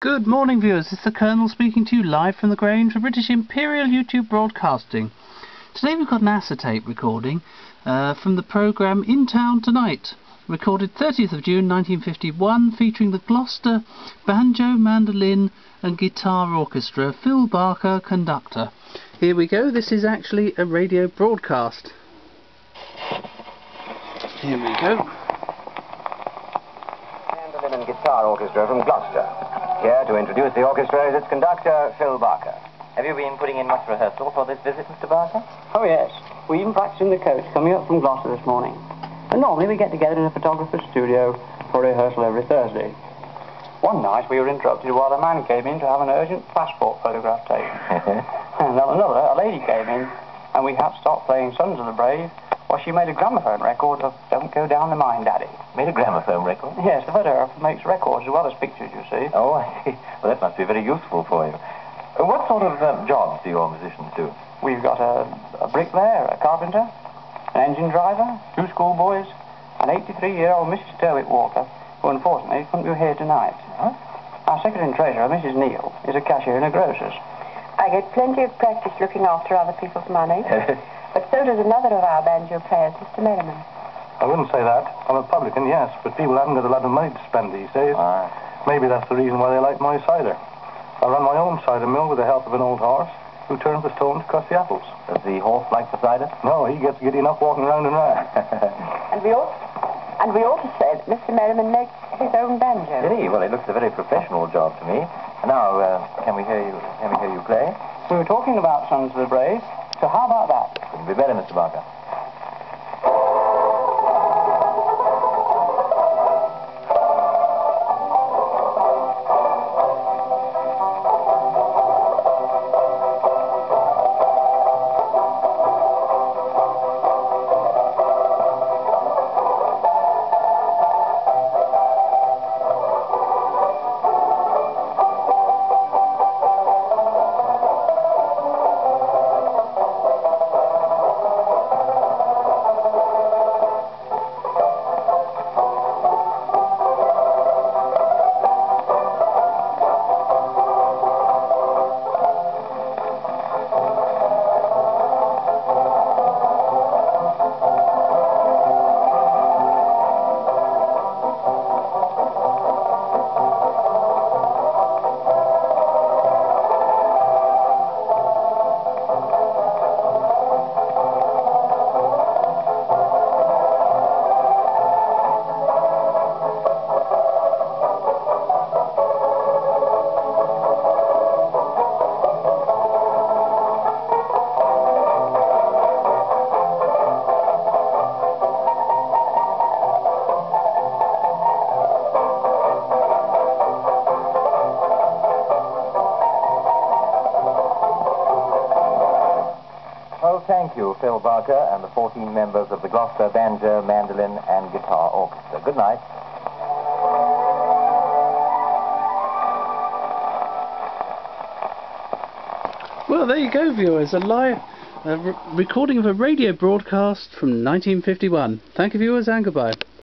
Good morning, viewers. It's the Colonel speaking to you live from the Grange for British Imperial YouTube Broadcasting. Today we've got an acetate recording from the programme In Town Tonight, recorded 30th of June 1951, featuring the Gloucester Banjo, Mandolin and Guitar Orchestra, Phil Barker, conductor. Here we go. This is actually a radio broadcast. Here we go. Mandolin and Guitar Orchestra from Gloucester. Here to introduce the orchestra is its conductor, Phil Barker. Have you been putting in much rehearsal for this visit, Mr. Barker? Oh, yes. We even practiced in the coach coming up from Gloucester this morning. And normally we get together in a photographer's studio for rehearsal every Thursday. One night we were interrupted while a man came in to have an urgent passport photograph taken. And on another, a lady came in, and we had to stop playing Sons of the Brave while she made a gramophone record of Don't Go Down the Mine, Daddy. Made a gramophone record? Yes, the photographer makes records as well as pictures, you see. Oh, I see. Well, that must be very useful for you. What sort of jobs do your musicians do? We've got a bricklayer, a carpenter, an engine driver, 2 schoolboys, an 83-year-old Mrs. Turwick Walker, who unfortunately couldn't be here tonight. Huh? Our secretary and treasurer, Mrs. Neal, is a cashier in a grocer's. I get plenty of practice looking after other people's money. But so does another of our banjo players, Mr. Merriman. I wouldn't say that. I'm a publican, yes, but people haven't got a lot of money to spend these days. Maybe that's the reason why they like my cider. I run my own cider mill with the help of an old horse who turns the stones to crush the apples. Does the horse like the cider? No, he gets giddy enough walking round and round. And we ought to say that Mr. Merriman makes his own banjo. Did he? Well, it looks a very professional job to me. Now, can we hear you play? We were talking about Sons of the Brave, so how about that? Couldn't be better, Mr. Barker. Well, thank you, Phil Barker and the 14 members of the Gloucester Banjo, Mandolin and Guitar Orchestra. Good night. Well, there you go, viewers. A live recording of a radio broadcast from 1951. Thank you, viewers, and goodbye.